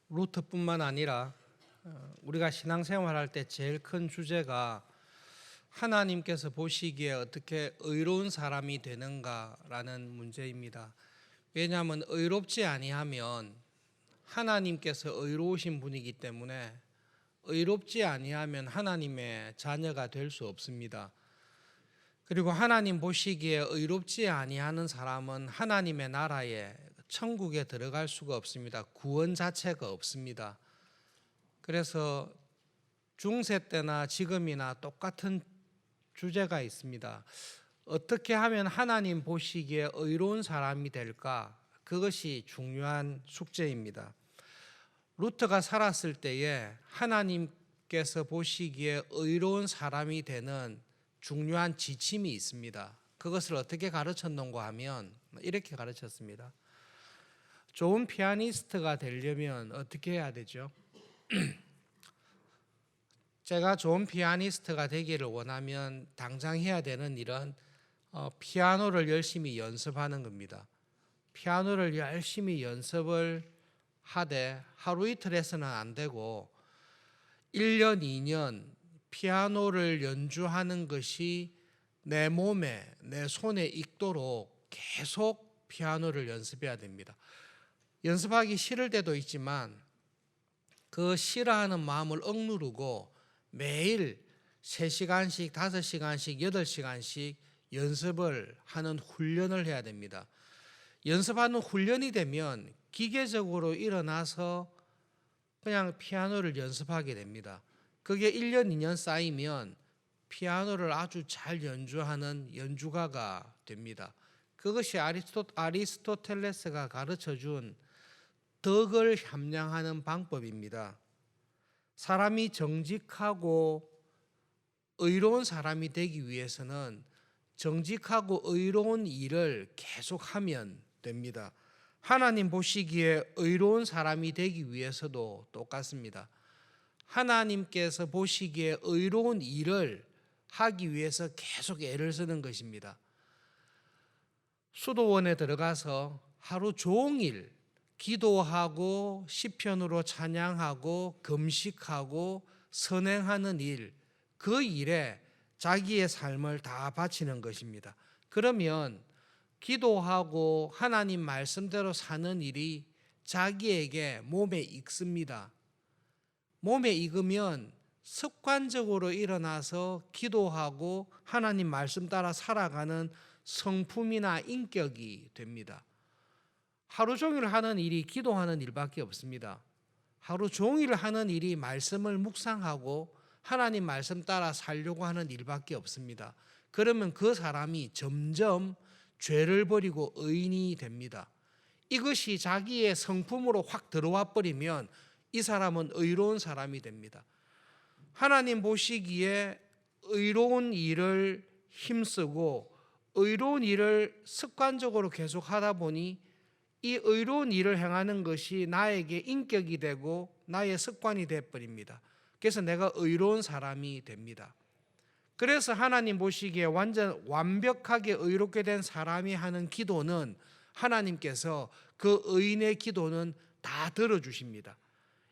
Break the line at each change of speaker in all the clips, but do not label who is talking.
루트뿐만 아니라 우리가 신앙생활할 때 제일 큰 주제가 하나님께서 보시기에 어떻게 의로운 사람이 되는가라는 문제입니다. 왜냐하면 의롭지 아니하면 하나님께서 의로우신 분이기 때문에 의롭지 아니하면 하나님의 자녀가 될 수 없습니다. 그리고 하나님 보시기에 의롭지 아니하는 사람은 하나님의 나라에 천국에 들어갈 수가 없습니다. 구원 자체가 없습니다. 그래서 중세 때나 지금이나 똑같은 주제가 있습니다. 어떻게 하면 하나님 보시기에 의로운 사람이 될까? 그것이 중요한 숙제입니다. 루트가 살았을 때에 하나님께서 보시기에 의로운 사람이 되는 중요한 지침이 있습니다. 그것을 어떻게 가르쳤는가 하면 이렇게 가르쳤습니다. 좋은 피아니스트가 되려면 어떻게 해야 되죠? 제가 좋은 피아니스트가 되기를 원하면 당장 해야 되는 일은 피아노를 열심히 연습하는 겁니다. 피아노를 열심히 연습을 하되 하루 이틀 해서는 안 되고 1년, 2년 피아노를 연주하는 것이 내 몸에, 내 손에 익도록 계속 피아노를 연습해야 됩니다. 연습하기 싫을 때도 있지만 그 싫어하는 마음을 억누르고 매일 3시간씩, 5시간씩, 8시간씩 연습을 하는 훈련을 해야 됩니다. 연습하는 훈련이 되면 기계적으로 일어나서 그냥 피아노를 연습하게 됩니다. 그게 1년, 2년 쌓이면 피아노를 아주 잘 연주하는 연주가가 됩니다. 그것이 아리스토텔레스가 가르쳐준 덕을 함양하는 방법입니다. 사람이 정직하고 의로운 사람이 되기 위해서는 정직하고 의로운 일을 계속하면 됩니다. 하나님 보시기에 의로운 사람이 되기 위해서도 똑같습니다. 하나님께서 보시기에 의로운 일을 하기 위해서 계속 애를 쓰는 것입니다. 수도원에 들어가서 하루 종일 기도하고 시편으로 찬양하고 금식하고 선행하는 일, 그 일에 자기의 삶을 다 바치는 것입니다. 그러면 기도하고 하나님 말씀대로 사는 일이 자기에게 몸에 익습니다. 몸에 익으면 습관적으로 일어나서 기도하고 하나님 말씀 따라 살아가는 성품이나 인격이 됩니다. 하루 종일 하는 일이 기도하는 일밖에 없습니다. 하루 종일 하는 일이 말씀을 묵상하고 하나님 말씀 따라 살려고 하는 일밖에 없습니다. 그러면 그 사람이 점점 죄를 버리고 의인이 됩니다. 이것이 자기의 성품으로 확 들어와 버리면 이 사람은 의로운 사람이 됩니다. 하나님 보시기에 의로운 일을 힘쓰고 의로운 일을 습관적으로 계속 하다 보니 이 의로운 일을 행하는 것이 나에게 인격이 되고 나의 습관이 되어버립니다. 그래서 내가 의로운 사람이 됩니다. 그래서 하나님 보시기에 완벽하게 의롭게 된 사람이 하는 기도는 하나님께서 그 의인의 기도는 다 들어주십니다.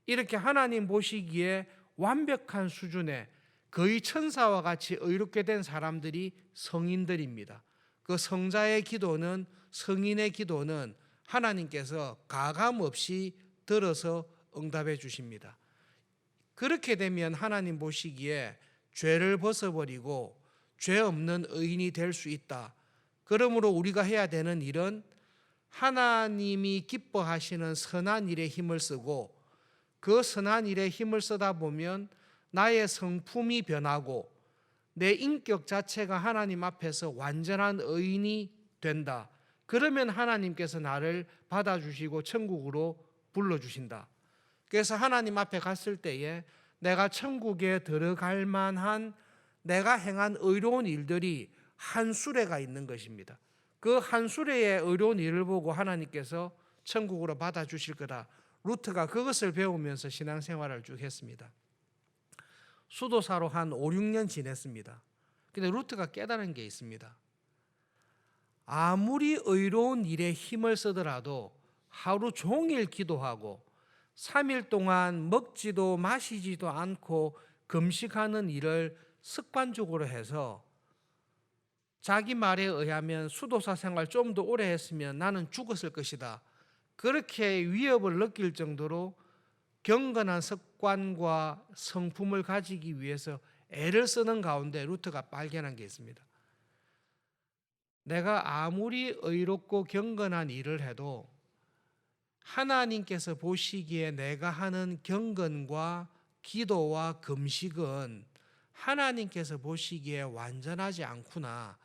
이렇게 하나님 보시기에 완벽한 수준의 거의 천사와 같이 의롭게 된 사람들이 성인들입니다. 그 성자의 기도는, 성인의 기도는 하나님께서 가감없이 들어서 응답해 주십니다. 그렇게 되면 하나님 보시기에 죄를 벗어버리고 죄 없는 의인이 될 수 있다. 그러므로 우리가 해야 되는 일은 하나님이 기뻐하시는 선한 일에 힘을 쓰고 그 선한 일에 힘을 쓰다 보면 나의 성품이 변하고 내 인격 자체가 하나님 앞에서 완전한 의인이 된다. 그러면 하나님께서 나를 받아주시고 천국으로 불러주신다. 그래서 하나님 앞에 갔을 때에 내가 천국에 들어갈 만한 내가 행한 의로운 일들이 한 수레가 있는 것입니다. 그 한 수레의 의로운 일을 보고 하나님께서 천국으로 받아주실 거다. 루트가 그것을 배우면서 신앙생활을 쭉 했습니다. 수도사로 한 5, 6년 지냈습니다. 근데 루트가 깨달은 게 있습니다. 아무리 의로운 일에 힘을 쓰더라도 하루 종일 기도하고 3일 동안 먹지도 마시지도 않고 금식하는 일을 습관적으로 해서 자기 말에 의하면 수도사 생활 좀 더 오래 했으면 나는 죽었을 것이다. 그렇게 위협을 느낄 정도로 경건한 습관과 성품을 가지기 위해서 애를 쓰는 가운데 루터가 발견한 게 있습니다. 내가 아무리 의롭고 경건한 일을 해도 하나님께서 보시기에 내가 하는 경건과 기도와 금식은 하나님께서 보시기에 완전하지 않구나.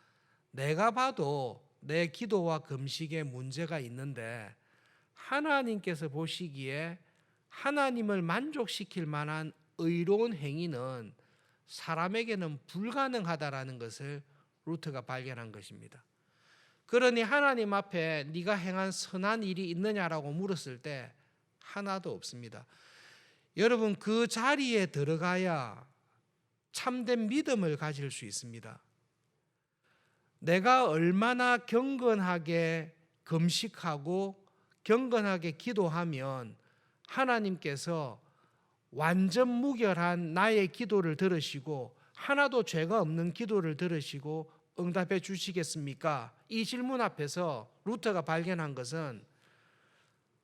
내가 봐도 내 기도와 금식에 문제가 있는데 하나님께서 보시기에 하나님을 만족시킬 만한 의로운 행위는 사람에게는 불가능하다라는 것을 루터가 발견한 것입니다. 그러니 하나님 앞에 네가 행한 선한 일이 있느냐라고 물었을 때 하나도 없습니다. 여러분, 그 자리에 들어가야 참된 믿음을 가질 수 있습니다. 내가 얼마나 경건하게 금식하고 경건하게 기도하면 하나님께서 완전 무결한 나의 기도를 들으시고 하나도 죄가 없는 기도를 들으시고 응답해 주시겠습니까? 이 질문 앞에서 루터가 발견한 것은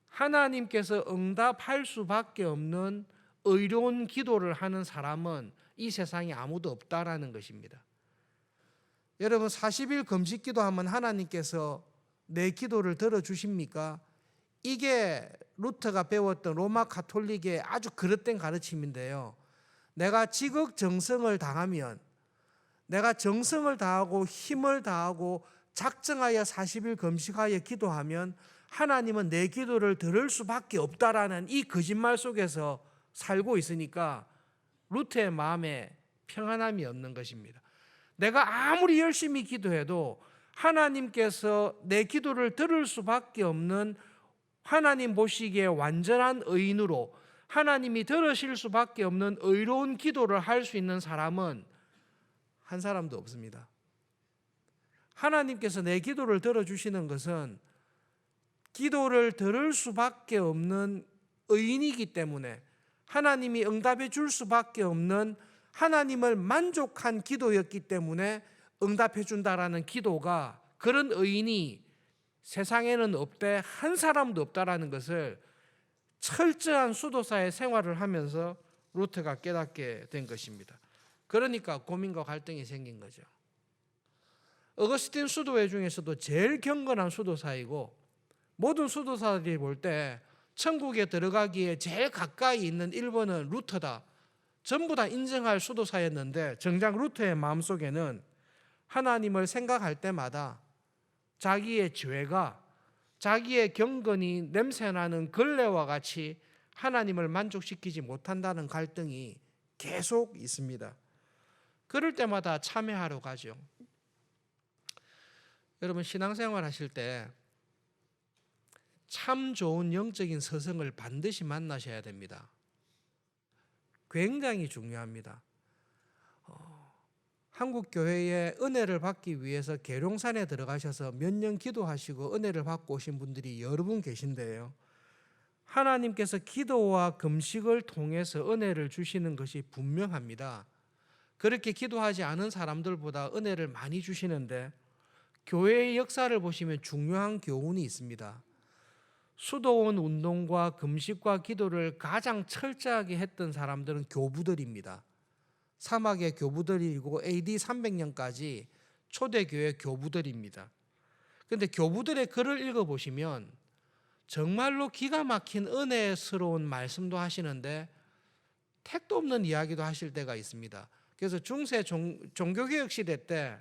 하나님께서 응답할 수밖에 없는 의로운 기도를 하는 사람은 이 세상에 아무도 없다라는 것입니다. 여러분, 40일 금식 기도하면 하나님께서 내 기도를 들어주십니까? 이게 루터가 배웠던 로마 가톨릭의 아주 그릇된 가르침인데요. 내가 지극정성을 다하면, 내가 정성을 다하고 힘을 다하고 작정하여 40일 금식하여 기도하면 하나님은 내 기도를 들을 수밖에 없다라는 이 거짓말 속에서 살고 있으니까 루터의 마음에 평안함이 없는 것입니다. 내가 아무리 열심히 기도해도 하나님께서 내 기도를 들을 수밖에 없는, 하나님 보시기에 완전한 의인으로 하나님이 들으실 수밖에 없는 의로운 기도를 할 수 있는 사람은 한 사람도 없습니다. 하나님께서 내 기도를 들어주시는 것은 기도를 들을 수밖에 없는 의인이기 때문에, 하나님이 응답해 줄 수밖에 없는 하나님을 만족한 기도였기 때문에 응답해 준다라는 기도가, 그런 의인이 세상에는 없대, 한 사람도 없다라는 것을 철저한 수도사의 생활을 하면서 루터가 깨닫게 된 것입니다. 그러니까 고민과 갈등이 생긴 거죠. 어거스틴 수도회 중에서도 제일 경건한 수도사이고, 모든 수도사들이 볼 때 천국에 들어가기에 제일 가까이 있는 1번은 루터다, 전부 다 인정할 수도사였는데, 정작 루터의 마음속에는 하나님을 생각할 때마다 자기의 죄가 자기의 경건이 냄새나는 걸레와 같이 하나님을 만족시키지 못한다는 갈등이 계속 있습니다. 그럴 때마다 참회하러 가죠. 여러분, 신앙생활 하실 때 참 좋은 영적인 스승을 반드시 만나셔야 됩니다. 굉장히 중요합니다. 한국 교회에 은혜를 받기 위해서 계룡산에 들어가셔서 몇 년 기도하시고 은혜를 받고 오신 분들이 여러 분 계신데요. 하나님께서 기도와 금식을 통해서 은혜를 주시는 것이 분명합니다. 그렇게 기도하지 않은 사람들보다 은혜를 많이 주시는데, 교회의 역사를 보시면 중요한 교훈이 있습니다. 수도원 운동과 금식과 기도를 가장 철저하게 했던 사람들은 교부들입니다. 사막의 교부들이고 AD 300년까지 초대교회 교부들입니다. 그런데 교부들의 글을 읽어보시면 정말로 기가 막힌 은혜스러운 말씀도 하시는데 택도 없는 이야기도 하실 때가 있습니다. 그래서 중세 종교개혁 시대 때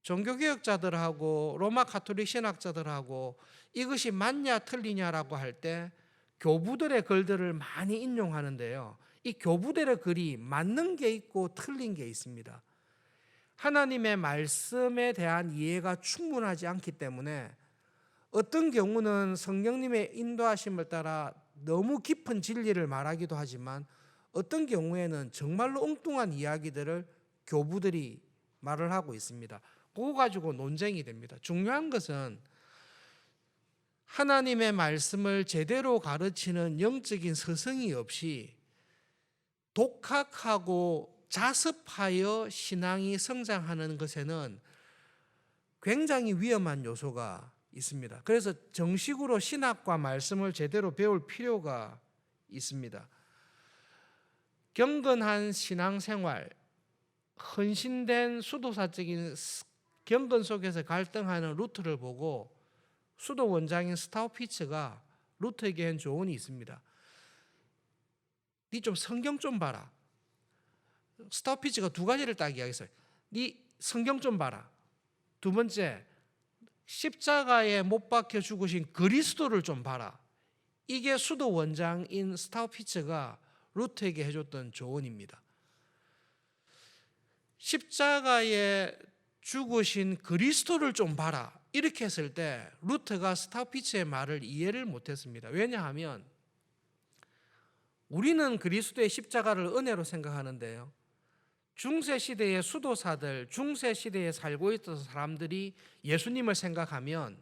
종교개혁자들하고 로마 가톨릭 신학자들하고 이것이 맞냐 틀리냐라고 할 때 교부들의 글들을 많이 인용하는데요. 이 교부들의 글이 맞는 게 있고 틀린 게 있습니다. 하나님의 말씀에 대한 이해가 충분하지 않기 때문에 어떤 경우는 성령님의 인도하심을 따라 너무 깊은 진리를 말하기도 하지만, 어떤 경우에는 정말로 엉뚱한 이야기들을 교부들이 말을 하고 있습니다. 그거 가지고 논쟁이 됩니다. 중요한 것은 하나님의 말씀을 제대로 가르치는 영적인 스승이 없이 독학하고 자습하여 신앙이 성장하는 것에는 굉장히 위험한 요소가 있습니다. 그래서 정식으로 신학과 말씀을 제대로 배울 필요가 있습니다. 경건한 신앙생활, 헌신된 수도사적인 경건 속에서 갈등하는 루트를 보고 수도 원장인 스타우피츠가 루트에게 한 조언이 있습니다. 니 좀 성경 좀 봐라. 스타우피츠가 두 가지를 딱 이야기했어요. 니 성경 좀 봐라. 두 번째, 십자가에 못 박혀 죽으신 그리스도를 좀 봐라. 이게 수도 원장인 스타우피츠가 루트에게 해줬던 조언입니다. 십자가에 죽으신 그리스도를 좀 봐라. 이렇게 했을 때 루트가 스타우피츠의 말을 이해를 못했습니다. 왜냐하면 우리는 그리스도의 십자가를 은혜로 생각하는데요, 중세시대의 수도사들, 중세시대에 살고 있던 사람들이 예수님을 생각하면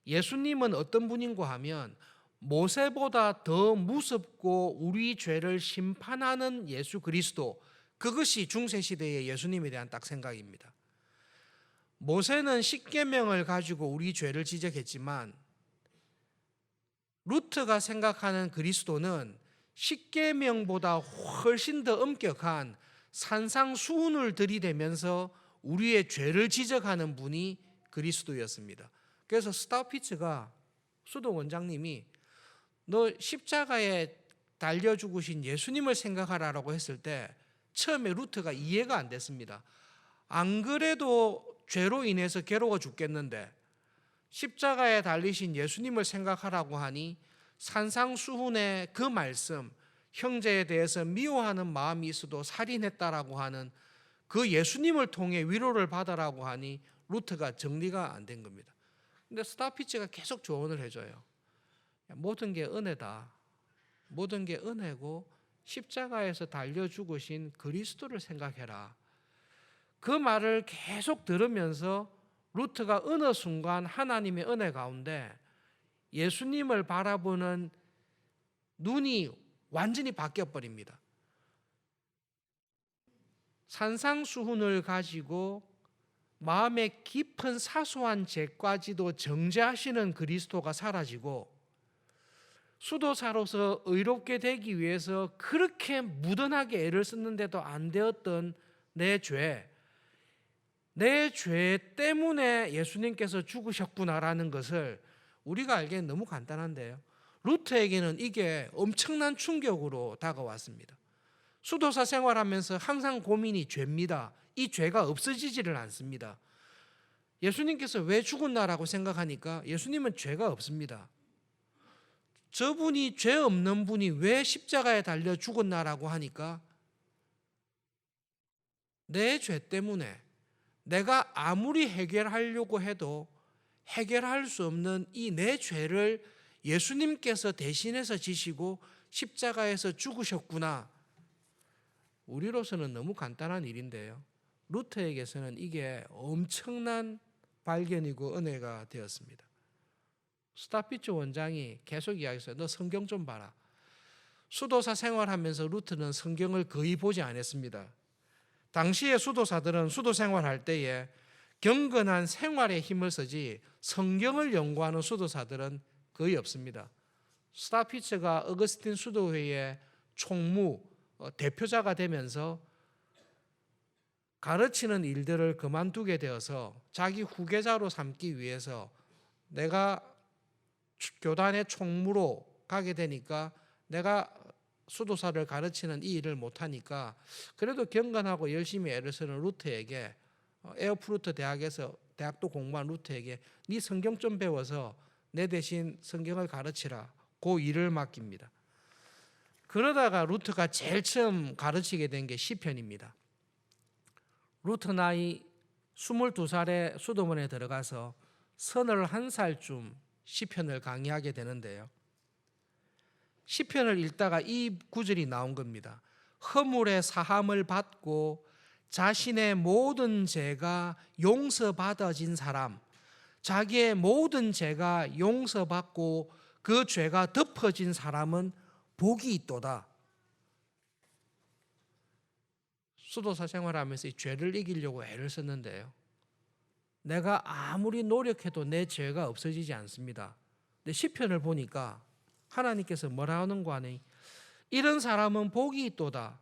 예수님은 어떤 분인고 하면 모세보다 더 무섭고 우리 죄를 심판하는 예수 그리스도, 그것이 중세시대의 예수님에 대한 딱 생각입니다. 모세는 십계명을 가지고 우리 죄를 지적했지만 루트가 생각하는 그리스도는 십계명보다 훨씬 더 엄격한 산상수훈을 들이대면서 우리의 죄를 지적하는 분이 그리스도였습니다. 그래서 스타우피츠가 수도 원장님이 너 십자가에 달려 죽으신 예수님을 생각하라라고 했을 때 처음에 루트가 이해가 안 됐습니다. 안 그래도 죄로 인해서 괴로워 죽겠는데 십자가에 달리신 예수님을 생각하라고 하니 산상수훈의 그 말씀, 형제에 대해서 미워하는 마음이 있어도 살인했다라고 하는 그 예수님을 통해 위로를 받아라고 하니 루트가 정리가 안 된 겁니다. 근데 스타피츠가 계속 조언을 해줘요. 모든 게 은혜다. 모든 게 은혜고 십자가에서 달려 죽으신 그리스도를 생각해라. 그 말을 계속 들으면서 루트가 어느 순간 하나님의 은혜 가운데 예수님을 바라보는 눈이 완전히 바뀌어버립니다. 산상수훈을 가지고 마음의 깊은 사소한 죄까지도 정죄하시는 그리스도가 사라지고 수도사로서 의롭게 되기 위해서 그렇게 무던하게 애를 썼는데도 안 되었던 내 죄 때문에 예수님께서 죽으셨구나라는 것을 우리가 알기엔 너무 간단한데요, 루트에게는 이게 엄청난 충격으로 다가왔습니다. 수도사 생활하면서 항상 고민이 죄입니다. 이 죄가 없어지지를 않습니다. 예수님께서 왜 죽었나라고 생각하니까 예수님은 죄가 없습니다. 저분이 죄 없는 분이 왜 십자가에 달려 죽었나라고 하니까 내 죄 때문에 내가 아무리 해결하려고 해도 해결할 수 없는 이 내 죄를 예수님께서 대신해서 지시고 십자가에서 죽으셨구나. 우리로서는 너무 간단한 일인데요, 루트에게서는 이게 엄청난 발견이고 은혜가 되었습니다. 스타피츠 원장이 계속 이야기했어요. 너 성경 좀 봐라. 수도사 생활하면서 루트는 성경을 거의 보지 않았습니다. 당시의 수도사들은 수도 생활할 때에 경건한 생활에 힘을 쓰지 성경을 연구하는 수도사들은 거의 없습니다. 스타피츠가 어거스틴 수도회의 총무, 대표자가 되면서 가르치는 일들을 그만두게 되어서 자기 후계자로 삼기 위해서 내가 교단의 총무로 가게 되니까 내가 수도사를 가르치는 이 일을 못하니까 그래도 경건하고 열심히 애를 쓰는 루트에게, 에어프루트 대학에서 대학도 공부한 루트에게 네 성경 좀 배워서 내 대신 성경을 가르치라, 그 일을 맡깁니다. 그러다가 루트가 제일 처음 가르치게 된 게 시편입니다. 루트 나이 22살에 수도원에 들어가서 31살쯤 시편을 강의하게 되는데요, 시편을 읽다가 이 구절이 나온 겁니다. 허물의 사함을 받고 자신의 모든 죄가 용서받아진 사람, 자기의 모든 죄가 용서받고 그 죄가 덮어진 사람은 복이 있도다. 수도사 생활하면서 이 죄를 이기려고 애를 썼는데요, 내가 아무리 노력해도 내 죄가 없어지지 않습니다. 근데 시편을 보니까 하나님께서 뭐라 하는 거 아니? 이런 사람은 복이 있도다.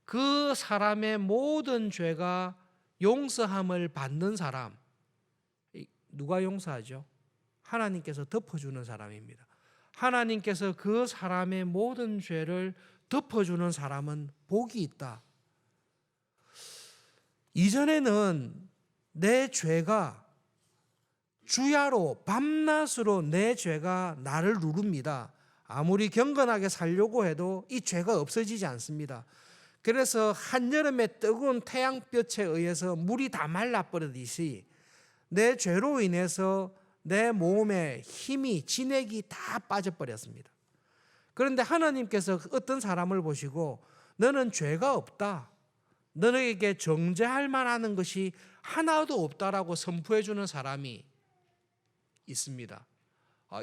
그 사람의 모든 죄가 용서함을 받는 사람. 누가 용서하죠? 하나님께서 덮어주는 사람입니다. 하나님께서 그 사람의 모든 죄를 덮어주는 사람은 복이 있다. 이전에는 내 죄가 주야로 밤낮으로 내 죄가 나를 누릅니다. 아무리 경건하게 살려고 해도 이 죄가 없어지지 않습니다. 그래서 한여름에 뜨거운 태양볕에 의해서 물이 다 말라버리듯이 내 죄로 인해서 내 몸에 힘이, 진액이 다 빠져버렸습니다. 그런데 하나님께서 어떤 사람을 보시고 너는 죄가 없다, 너에게 정죄할 만한 것이 하나도 없다라고 선포해 주는 사람이 있습니다.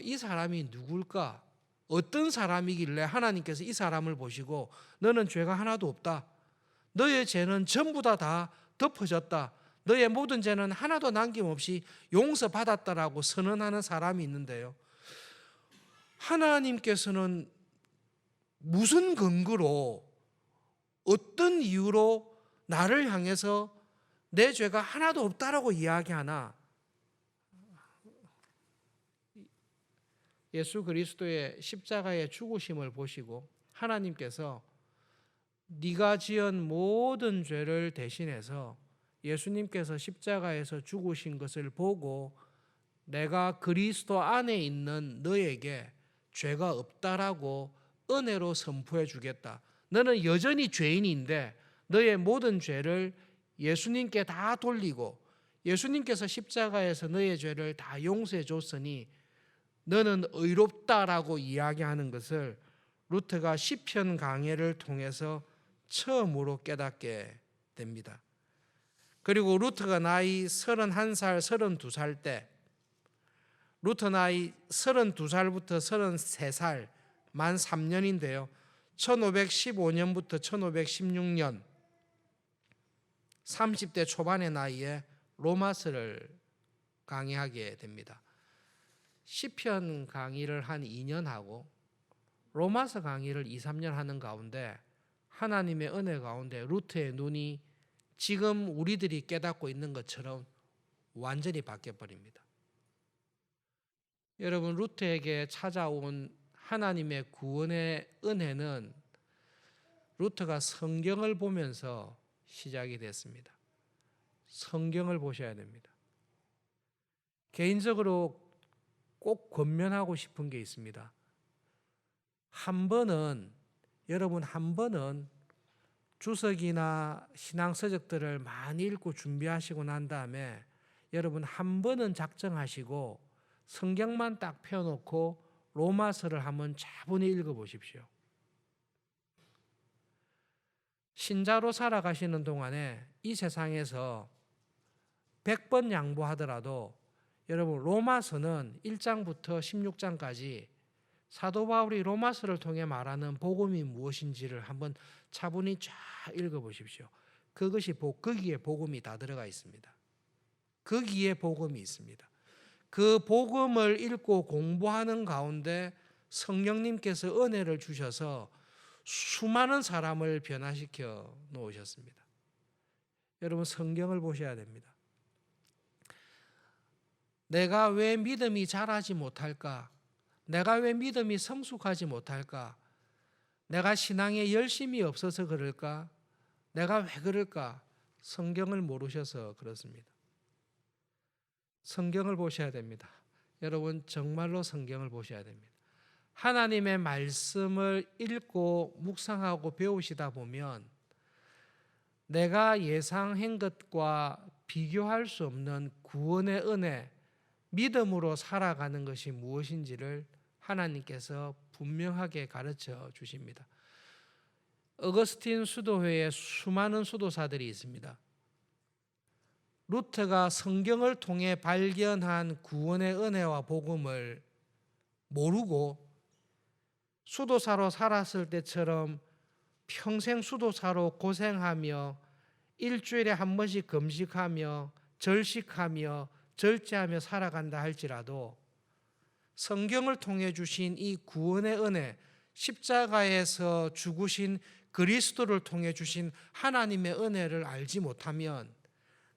이 사람이 누굴까? 어떤 사람이길래 하나님께서 이 사람을 보시고 너는 죄가 하나도 없다, 너의 죄는 전부 다 덮어졌다, 너의 모든 죄는 하나도 남김없이 용서받았다라고 선언하는 사람이 있는데요, 하나님께서는 무슨 근거로, 어떤 이유로 나를 향해서 내 죄가 하나도 없다라고 이야기하나? 예수 그리스도의 십자가의 죽으심을 보시고 하나님께서 네가 지은 모든 죄를 대신해서 예수님께서 십자가에서 죽으신 것을 보고 내가 그리스도 안에 있는 너에게 죄가 없다라고 은혜로 선포해 주겠다. 너는 여전히 죄인인데 너의 모든 죄를 예수님께 다 돌리고 예수님께서 십자가에서 너의 죄를 다 용서해 줬으니 너는 의롭다라고 이야기하는 것을 루터가 시편 강해를 통해서 처음으로 깨닫게 됩니다. 그리고 루터가 나이 31살, 32살 때, 루터 나이 32살부터 33살, 만 3년인데요. 1515년부터 1516년 30대 초반의 나이에 로마서를 강의하게 됩니다. 시편 강의를 한 2년 하고 로마서 강의를 2, 3년 하는 가운데 하나님의 은혜 가운데 루터의 눈이 지금 우리들이 깨닫고 있는 것처럼 완전히 바뀌어버립니다. 여러분, 루터에게 찾아온 하나님의 구원의 은혜는 루터가 성경을 보면서 시작이 됐습니다. 성경을 보셔야 됩니다. 개인적으로 꼭 권면하고 싶은 게 있습니다. 여러분 한 번은 주석이나 신앙서적들을 많이 읽고 준비하시고 난 다음에 여러분 한 번은 작정하시고 성경만 딱 펴놓고 로마서를 한번 차분히 읽어보십시오. 신자로 살아가시는 동안에 이 세상에서 100번 양보하더라도 여러분 로마서는 1장부터 16장까지 사도 바울이 로마서를 통해 말하는 복음이 무엇인지를 한번 차분히 쫙 읽어보십시오. 거기에 복음이 다 들어가 있습니다. 거기에 복음이 있습니다. 그 복음을 읽고 공부하는 가운데 성령님께서 은혜를 주셔서 수많은 사람을 변화시켜 놓으셨습니다. 여러분 성경을 보셔야 됩니다. 내가 왜 믿음이 자라지 못할까? 내가 왜 믿음이 성숙하지 못할까? 내가 신앙에 열심이 없어서 그럴까? 내가 왜 그럴까? 성경을 모르셔서 그렇습니다. 성경을 보셔야 됩니다. 여러분 정말로 성경을 보셔야 됩니다. 하나님의 말씀을 읽고 묵상하고 배우시다 보면 내가 예상한 것과 비교할 수 없는 구원의 은혜, 믿음으로 살아가는 것이 무엇인지를 하나님께서 분명하게 가르쳐 주십니다. 어거스틴 수도회에 수많은 수도사들이 있습니다. 루트가 성경을 통해 발견한 구원의 은혜와 복음을 모르고 수도사로 살았을 때처럼 평생 수도사로 고생하며 일주일에 한 번씩 금식하며 절식하며 절제하며 살아간다 할지라도 성경을 통해 주신 이 구원의 은혜, 십자가에서 죽으신 그리스도를 통해 주신 하나님의 은혜를 알지 못하면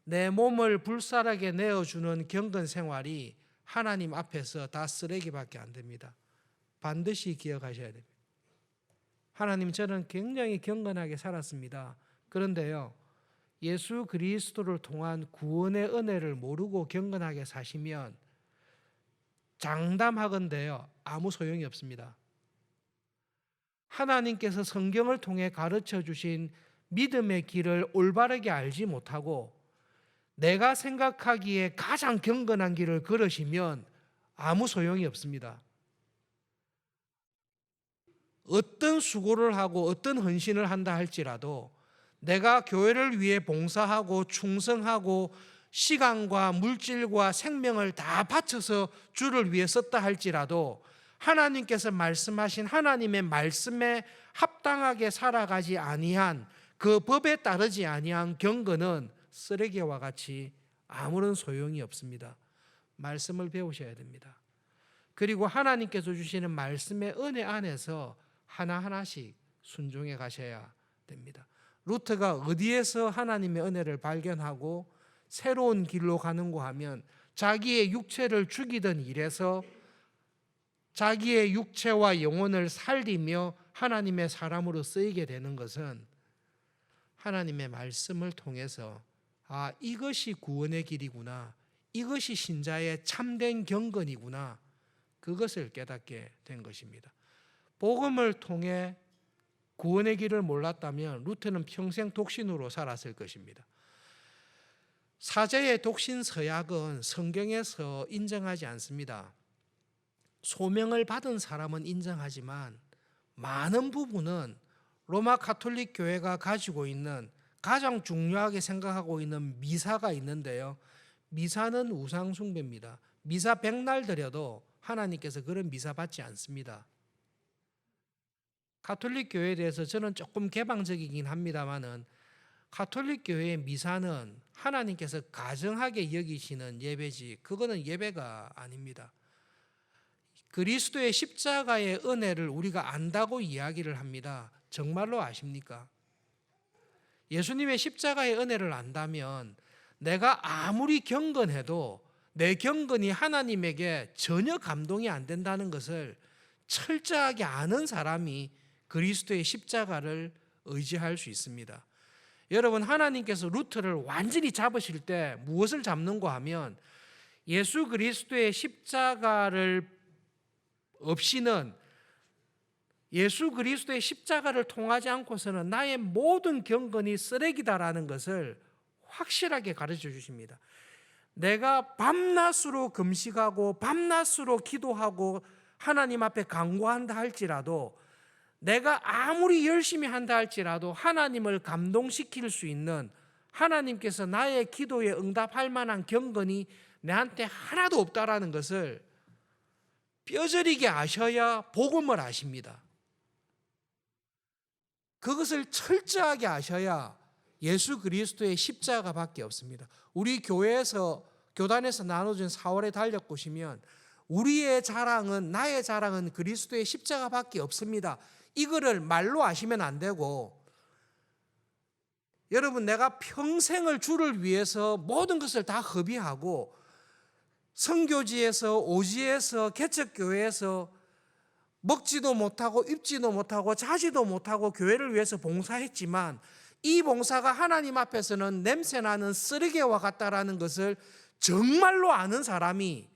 내 몸을 불살하게 내어주는 경건 생활이 하나님 앞에서 다 쓰레기밖에 안 됩니다. 반드시 기억하셔야 됩니다. 하나님, 저는 굉장히 경건하게 살았습니다. 그런데요, 예수 그리스도를 통한 구원의 은혜를 모르고 경건하게 사시면 장담하건대요, 아무 소용이 없습니다. 하나님께서 성경을 통해 가르쳐 주신 믿음의 길을 올바르게 알지 못하고 내가 생각하기에 가장 경건한 길을 걸으시면 아무 소용이 없습니다. 어떤 수고를 하고 어떤 헌신을 한다 할지라도 내가 교회를 위해 봉사하고 충성하고 시간과 물질과 생명을 다 바쳐서 주를 위해 썼다 할지라도 하나님께서 말씀하신 하나님의 말씀에 합당하게 살아가지 아니한 그 법에 따르지 아니한 경건은 쓰레기와 같이 아무런 소용이 없습니다. 말씀을 배우셔야 됩니다. 그리고 하나님께서 주시는 말씀의 은혜 안에서 하나하나씩 순종해 가셔야 됩니다. 루트가 어디에서 하나님의 은혜를 발견하고 새로운 길로 가는가 하면 자기의 육체를 죽이던 일에서 자기의 육체와 영혼을 살리며 하나님의 사람으로 쓰이게 되는 것은 하나님의 말씀을 통해서 이것이 구원의 길이구나, 이것이 신자의 참된 경건이구나, 그것을 깨닫게 된 것입니다. 복음을 통해 구원의 길을 몰랐다면 루트는 평생 독신으로 살았을 것입니다. 사제의 독신 서약은 성경에서 인정하지 않습니다. 소명을 받은 사람은 인정하지만 많은 부분은 로마 가톨릭 교회가 가지고 있는 가장 중요하게 생각하고 있는 미사가 있는데요, 미사는 우상 숭배입니다. 미사 백날 드려도 하나님께서 그런 미사 받지 않습니다. 가톨릭 교회에 대해서 저는 조금 개방적이긴 합니다만은 가톨릭 교회의 미사는 하나님께서 가정하게 여기시는 예배지 그거는 예배가 아닙니다. 그리스도의 십자가의 은혜를 우리가 안다고 이야기를 합니다. 정말로 아십니까? 예수님의 십자가의 은혜를 안다면 내가 아무리 경건해도 내 경건이 하나님에게 전혀 감동이 안 된다는 것을 철저하게 아는 사람이 그리스도의 십자가를 의지할 수 있습니다. 여러분, 하나님께서 루트를 완전히 잡으실 때 무엇을 잡는가 하면 예수 그리스도의 십자가를 없이는, 예수 그리스도의 십자가를 통하지 않고서는 나의 모든 경건이 쓰레기다라는 것을 확실하게 가르쳐 주십니다. 내가 밤낮으로 금식하고 밤낮으로 기도하고 하나님 앞에 간구한다 할지라도, 내가 아무리 열심히 한다 할지라도 하나님을 감동시킬 수 있는, 하나님께서 나의 기도에 응답할 만한 경건이 내한테 하나도 없다라는 것을 뼈저리게 아셔야 복음을 아십니다. 그것을 철저하게 아셔야 예수 그리스도의 십자가밖에 없습니다. 우리 교회에서, 교단에서 나눠준 4월의 달력 보시면 우리의 자랑은, 나의 자랑은 그리스도의 십자가밖에 없습니다. 이거를 말로 아시면 안 되고, 여러분, 내가 평생을 주를 위해서 모든 것을 다 허비하고 선교지에서, 오지에서, 개척교회에서 먹지도 못하고 입지도 못하고 자지도 못하고 교회를 위해서 봉사했지만 이 봉사가 하나님 앞에서는 냄새나는 쓰레기와 같다라는 것을 정말로 아는 사람이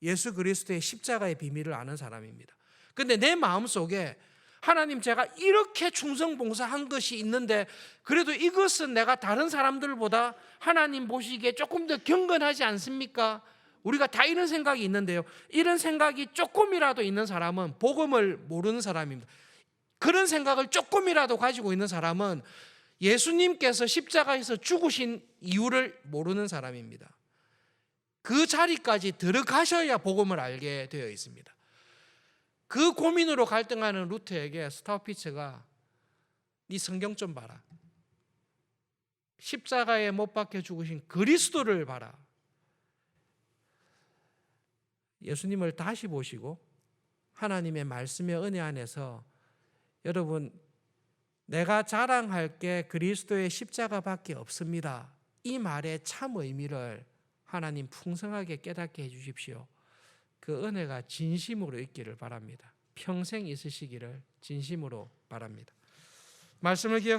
예수 그리스도의 십자가의 비밀을 아는 사람입니다. 그런데 내 마음속에 하나님, 제가 이렇게 충성 봉사한 것이 있는데 그래도 이것은 내가 다른 사람들보다 하나님 보시기에 조금 더 경건하지 않습니까? 우리가 다 이런 생각이 있는데요, 이런 생각이 조금이라도 있는 사람은 복음을 모르는 사람입니다. 그런 생각을 조금이라도 가지고 있는 사람은 예수님께서 십자가에서 죽으신 이유를 모르는 사람입니다. 그 자리까지 들어가셔야 복음을 알게 되어 있습니다. 그 고민으로 갈등하는 루트에게 스타우피츠가 네 성경 좀 봐라. 십자가에 못 박혀 죽으신 그리스도를 봐라. 예수님을 다시 보시고 하나님의 말씀의 은혜 안에서 여러분, 내가 자랑할 게 그리스도의 십자가밖에 없습니다. 이 말의 참 의미를 하나님 풍성하게 깨닫게 해주십시오. 그 은혜가 진심으로 있기를 바랍니다. 평생 있으시기를 진심으로 바랍니다. 말씀을 기억